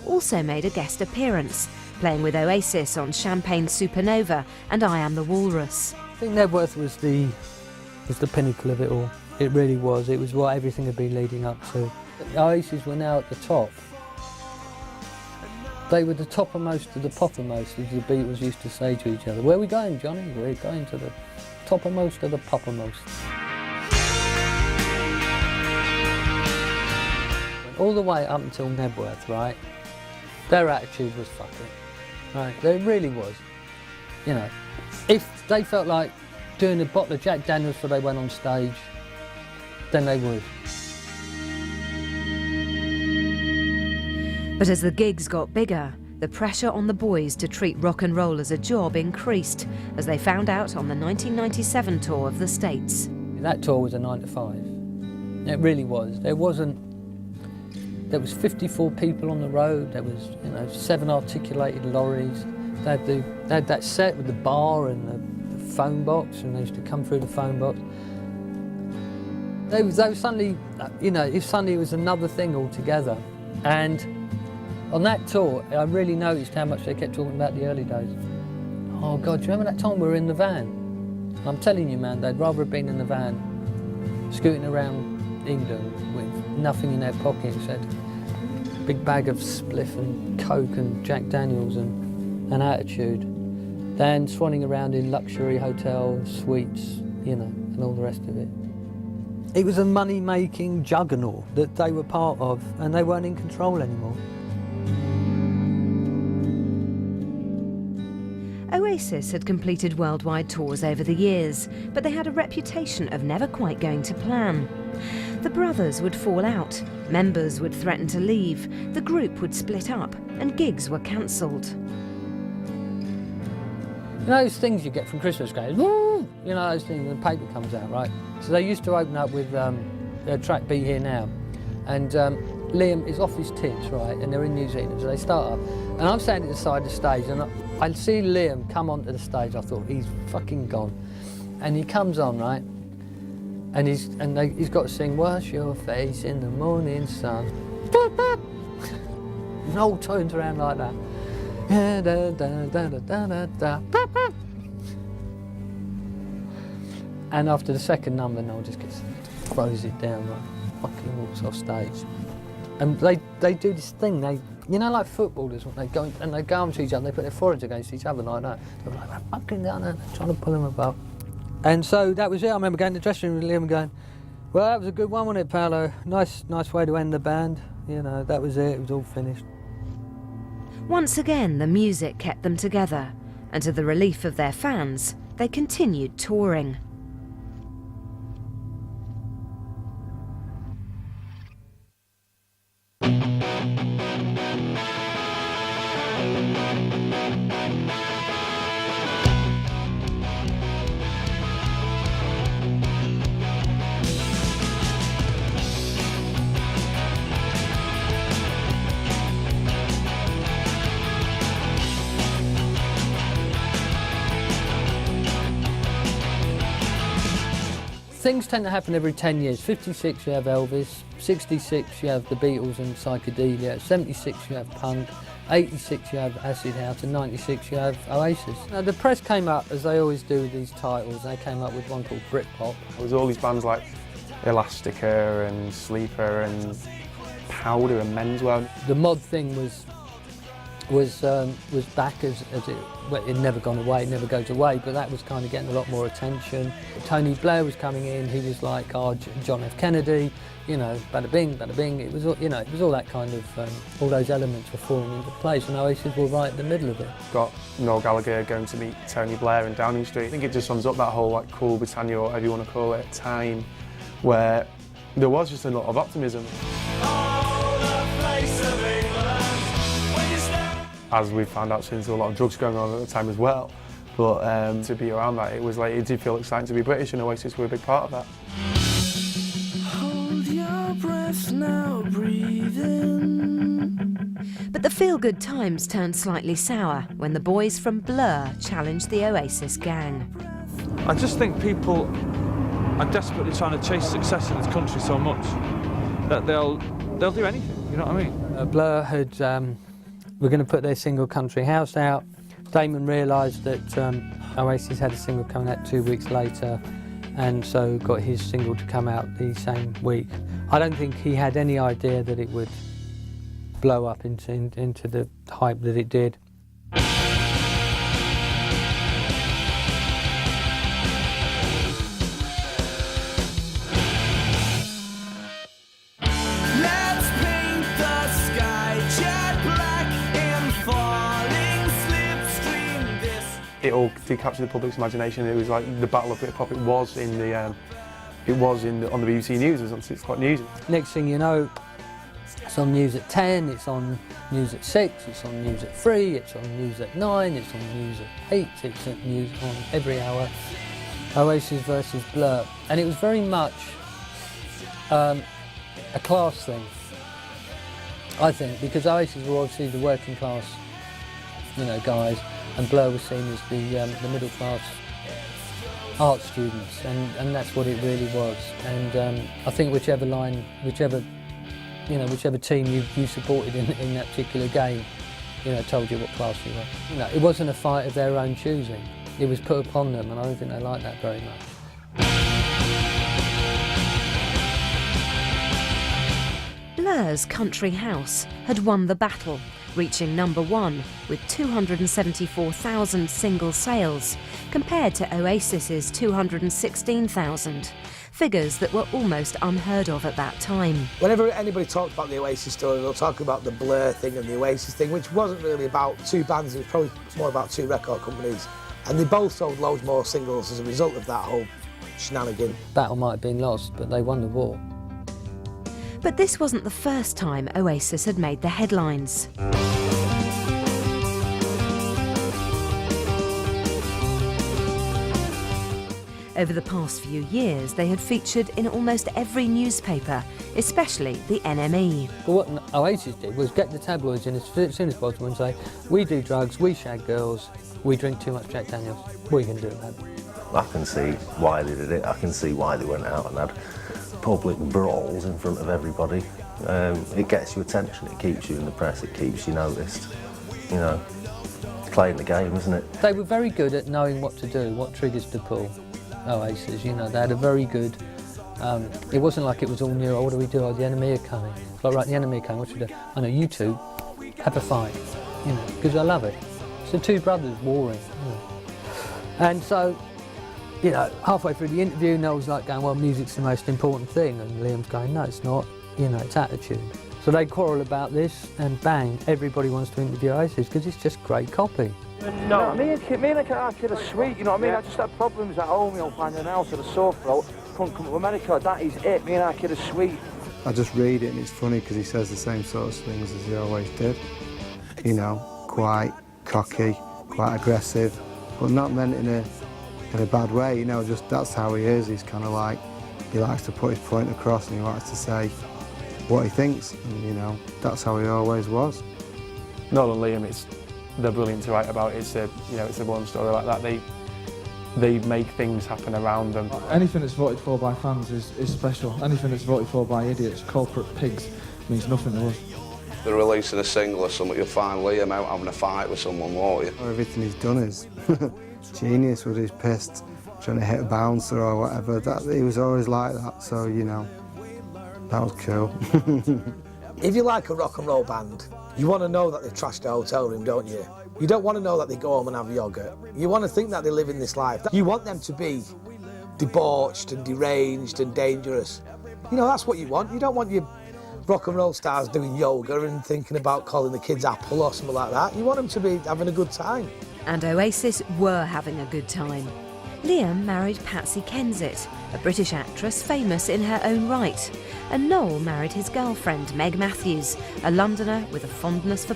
also made a guest appearance, playing with Oasis on Champagne's Supernova and I Am the Walrus. I think Nebworth was the pinnacle of it all. It really was. It was what everything had been leading up to. Oasis were now at the top. They were the toppermost of the poppermost, as the Beatles used to say to each other. Where are we going, Johnny? We're going to the toppermost of the poppermost. All the way up until Nebworth, right, their attitude was fuck it, right? There really was. You know, if they felt like doing a bottle of Jack Daniels before they went on stage, then they would. But as the gigs got bigger, the pressure on the boys to treat rock and roll as a job increased, as they found out on the 1997 tour of the States. That tour was a 9 to 5. It really was. There was 54 people on the road. There was, 7 articulated lorries. They had that set with the bar and the phone box, and they used to come through the phone box. They was suddenly, it was another thing altogether. And on that tour, I really noticed how much they kept talking about the early days. Oh God, do you remember that time we were in the van? I'm telling you, man, they'd rather have been in the van, scooting around England with nothing in their pocket except a big bag of spliff and Coke and Jack Daniels and an attitude, than swanning around in luxury hotels, suites, and all the rest of it. It was a money-making juggernaut that they were part of, and they weren't in control anymore. Oasis had completed worldwide tours over the years, but they had a reputation of never quite going to plan. The brothers would fall out, members would threaten to leave, the group would split up, and gigs were cancelled. You know those things you get from Christmas cards? Woo! You know those things, the paper comes out, right? So they used to open up with their track Be Here Now, and Liam is off his tits, right, and they're in New Zealand, so they start up, and I'm standing at the side of the stage, and I see Liam come onto the stage. I thought, he's fucking gone. And he comes on, right, and he's got to sing, wash your face in the morning sun. And Noel turns around like that. And after the second number, Noel just throws it down, like fucking walks off stage. And they do this thing, like footballers, when they go onto each other, they put their foreheads against each other like that. They're like, fucking down there, trying to pull them apart. And so that was it. I remember going to the dressing room with Liam and going, well, that was a good one, wasn't it, Paolo? Nice way to end the band. That was it was all finished. Once again, the music kept them together, and to the relief of their fans, they continued touring. Things tend to happen every 10 years. 56 you have Elvis, 66 you have the Beatles and psychedelia, 76 you have punk, 86 you have acid house, and 96 you have Oasis. Now the press came up, as they always do with these titles, they came up with one called Britpop. There was all these bands like Elastica and Sleeper and Powder and Menswear. The mod thing was back as it never gone away, it never goes away, but that was kind of getting a lot more attention. Tony Blair was coming in, he was like, John F. Kennedy, bada bing, bada bing. It was all that kind of, all those elements were falling into place, and Oasis were right in the middle of it. Got Noel Gallagher going to meet Tony Blair in Downing Street. I think it just sums up that whole Cool Britannia, or whatever you want to call it, time where there was just a lot of optimism. As we found out since, there were a lot of drugs going on at the time as well. But to be around that, it did feel exciting to be British, and Oasis were a big part of that. Hold your breath now, breathe in. But the feel-good times turned slightly sour when the boys from Blur challenged the Oasis gang. I just think people are desperately trying to chase success in this country so much that they'll do anything, you know what I mean? Blur had were going to put their single Country House out. Damon realised that Oasis had a single coming out 2 weeks later, and so got his single to come out the same week. I don't think he had any idea that it would blow up into the hype that it did. It all did capture the public's imagination. It was like the Battle of Britpop. It was on the BBC News. It was on 6 o'clock news. Next thing you know, it's on news at 10, it's on news at 6, it's on news at 3, it's on news at 9, it's on news at 8, it's on news on every hour. Oasis versus Blur. And it was very much a class thing, I think, because Oasis were obviously the working class, guys, and Blur was seen as the middle class art students, and that's what it really was. And I think whichever team you supported in that particular game, told you what class you were. It wasn't a fight of their own choosing. It was put upon them, and I don't think they liked that very much. Blur's Country House had won the battle, reaching #1 with 274,000 single sales, compared to Oasis's 216,000, figures that were almost unheard of at that time. Whenever anybody talks about the Oasis story, they'll talk about the Blur thing and the Oasis thing, which wasn't really about two bands, it was probably more about two record companies. And they both sold loads more singles as a result of that whole shenanigan. Battle might have been lost, but they won the war. But this wasn't the first time Oasis had made the headlines. Over the past few years, they had featured in almost every newspaper, especially the NME. But what Oasis did was get the tabloids in as soon as possible and say, we do drugs, we shag girls, we drink too much Jack Daniels. What are you going to do about it? I can see why they did it. I can see why they went out and had public brawls in front of everybody. It gets you attention, it keeps you in the press, it keeps you noticed. Playing the game, isn't it? They were very good at knowing what to do, what triggers to pull. Oasis, they had a very good. It wasn't like it was all new. Oh, what do we do? Oh, the enemy are coming. It's like, right, the enemy are coming. What should we do? I know you two have a fight, because I love it. It's the two brothers warring, and so. Halfway through the interview, Noel's like going, well, music's the most important thing, and Liam's going, no, it's not, it's attitude. So they quarrel about this, and bang, everybody wants to interview Oasis, because it's just great copy. No, me and our kid are sweet, you know what I mean? I just had problems at home, finding an house with a sore throat, couldn't come to America, that is it, me and our kid are sweet. I just read it and it's funny because he says the same sort of things as he always did. Quite cocky, quite aggressive, but not meant in a bad way, just that's how he is. He's kind of like, he likes to put his point across and he likes to say what he thinks, and that's how he always was. Noel and Liam, they're brilliant to write about. It's a one story like that. They make things happen around them. Anything that's voted for by fans is special. Anything that's voted for by idiots, corporate pigs, means nothing to us. They're releasing a single or something, you'll find Liam out having a fight with someone, won't you? Everything he's done is genius. With his pissed, trying to hit a bouncer or whatever, he was always like that, so that was cool. If you like a rock and roll band, you want to know that they've trashed a hotel room, don't you? You don't want to know that they go home and have yoghurt. You want to think that they live in this life. You want them to be debauched and deranged and dangerous. That's what you want. You don't want your rock and roll stars doing yoga and thinking about calling the kids Apple or something like that. You want them to be having a good time. And Oasis were having a good time. Liam married Patsy Kensit, a British actress famous in her own right, and Noel married his girlfriend Meg Matthews, a Londoner with a fondness for